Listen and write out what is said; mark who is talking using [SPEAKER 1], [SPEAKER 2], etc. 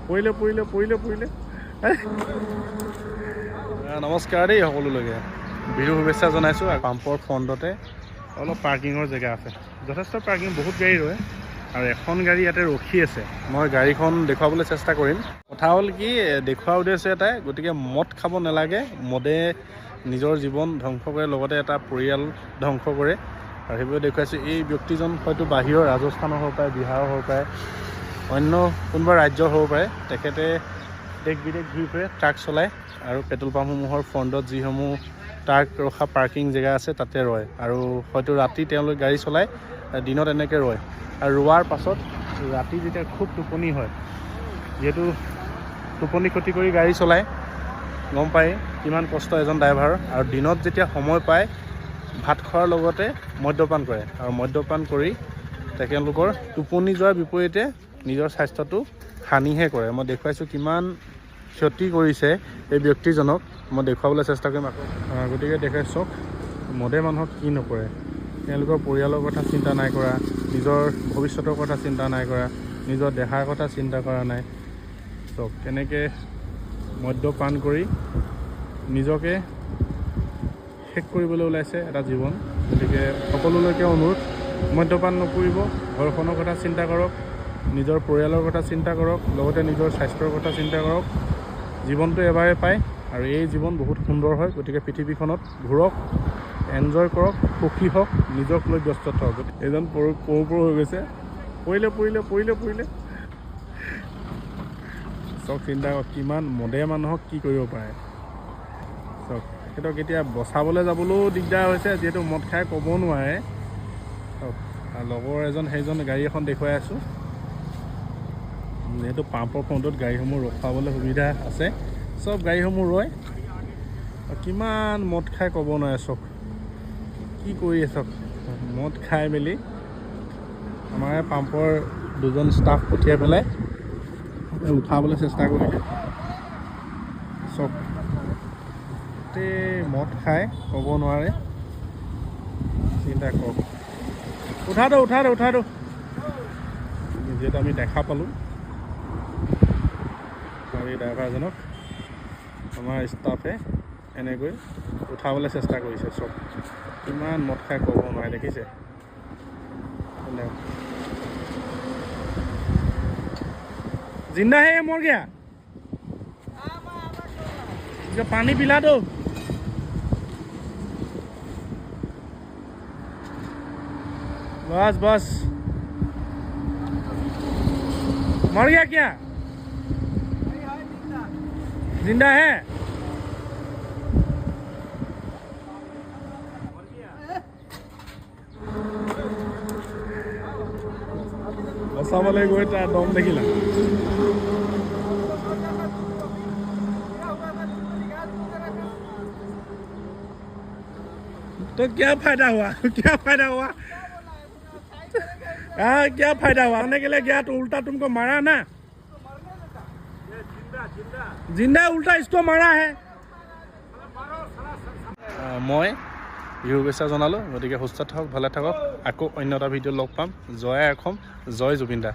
[SPEAKER 1] পৰিলে নমস্কাৰ দেই সকলোলৈকে বিহু শুভেচ্ছা জনাইছোঁ। পাম্পৰ ফ্ৰণ্টতে অলপ পাৰ্কিঙৰ জেগা আছে, যথেষ্ট পাৰ্কিং, বহুত গাড়ী ৰয় আৰু এখন গাড়ী ইয়াতে ৰখি আছে। মই গাড়ীখন দেখুৱাবলৈ চেষ্টা কৰিম। কথা হ'ল কি, দেখুওৱাৰ উদ্দেশ্য এটাই, গতিকে মদ খাব নালাগে। মদে নিজৰ জীৱন ধ্বংস কৰে, লগতে এটা পৰিয়াল ধ্বংস কৰে, আৰু সেইবোৰ দেখুৱাইছোঁ। এই ব্যক্তিজন হয়তো বাহিৰৰ ৰাজস্থানৰ হ'ব পাৰে, বিহাৰৰ হ'ব পাৰে, অন্য কোনোবা ৰাজ্যৰ হ'ব পাৰে। তেখেতে দেশ বিদেশ ঘূৰি ফুৰে, ট্ৰাক চলায় আৰু পেট্ৰল পাম্পসমূহৰ ফ্ৰণ্টত যিসমূহ ট্ৰাক ৰখা পাৰ্কিং জেগা আছে তাতে ৰয়, আৰু হয়তো ৰাতি তেওঁলোকে গাড়ী চলায়, দিনত এনেকৈ ৰয়। আৰু ৰোৱাৰ পাছত ৰাতি যেতিয়া খুব টোপনি হয়, যিহেতু টোপনি ক্ষতি কৰি গাড়ী চলায়, গম পায় কিমান কষ্ট এজন ড্ৰাইভাৰৰ। আৰু দিনত যেতিয়া সময় পায়, ভাত খোৱাৰ লগতে মদ্যপান কৰে, আৰু মদ্যপান কৰি তেখেতলোকৰ টোপনি যোৱাৰ বিপৰীতে নিজৰ স্বাস্থ্যটো হানিহে কৰে। মই দেখুৱাইছোঁ কিমান ক্ষতি কৰিছে এই ব্যক্তিজনক, মই দেখুৱাবলৈ চেষ্টা কৰিম আকৌ। গতিকে দেখাই চাওক, মদে মানুহক কি নকৰে। তেওঁলোকৰ পৰিয়ালৰ কথা চিন্তা নাই কৰা, নিজৰ ভৱিষ্যতৰ কথা চিন্তা নাই কৰা, নিজৰ দেহাৰ কথা চিন্তা কৰা নাই। চাওক কেনেকৈ মদ্যপান কৰি নিজকে শেষ কৰিবলৈ ওলাইছে এটা জীৱন। গতিকে সকলোলৈকে অনুৰোধ, মদ্যপান নকৰিব, ঘৰখনৰ কথা চিন্তা কৰক, নিজৰ পৰিয়ালৰ কথা চিন্তা কৰক, লগতে নিজৰ স্বাস্থ্যৰ কথা চিন্তা কৰক। জীৱনটো এবাৰে পায়, আৰু এই জীৱন বহুত সুন্দৰ হয়। গতিকে পৃথিৱীখনত ঘূৰক, এনজয় কৰক, সুখী হওক, নিজক লৈ ব্যস্ত থাকক। এজন পৰু হৈ গৈছে, পৰিলে। চাওক, চিন্তা কৰক কিমান মদে মানুহক কি কৰিব পাৰে। চাওক, তেখেতক এতিয়া বচাবলৈ যাবলৈও দিগদাৰ হৈছে, যিহেতু মদ খাই ক'ব নোৱাৰে। চাওক, আৰু লগৰ সেইজন গাড়ী এখন দেখুৱাই আছোঁ, যিহেতু পাম্পৰ ফ্ৰণ্টত গাড়ীসমূহ ৰখাবলৈ সুবিধা আছে, চব গাড়ীসমূহ ৰয়। কিমান মদ খাই ক'ব নোৱাৰে। চাওক কি কৰি আছে, মদ খাই মেলি আমাৰ পাম্পৰ দুজন ষ্টাফ পঠিয়াই পেলাই উঠাবলৈ চেষ্টা কৰিলে। চাওক, গোটেই মদ খাই ক'ব নোৱাৰে, চিন্তা কৰক। উঠা দিওঁ, যিহেতু আমি দেখা পালোঁ গাড়ী ড্ৰাইভাৰজনক, আমাৰ ষ্টাফে এনেকৈ উঠাবলৈ চেষ্টা কৰিছে। চব কিমান মদ খাই ক'ব নোৱাৰে, দেখিছে। जिंदा है ये, मर गया? जो पानी पिला दो। बस मर गया क्या? जिंदा है? बसावले गई तार दम देखिला। तो क्या फायदा हुआ? क्या फायदा हुआ? आने के लिए गया तो उल्टा तुमको मारा ना। जिंदा उल्टा इसको मारा है। মই বিহু শুভেচ্ছা জনালোঁ। গতিকে সুস্থ থাকক, ভালে থাকক। আকৌ অন্য এটা ভিডিঅ' লগ পাম। জয় অসম, জয় জুবিন দা।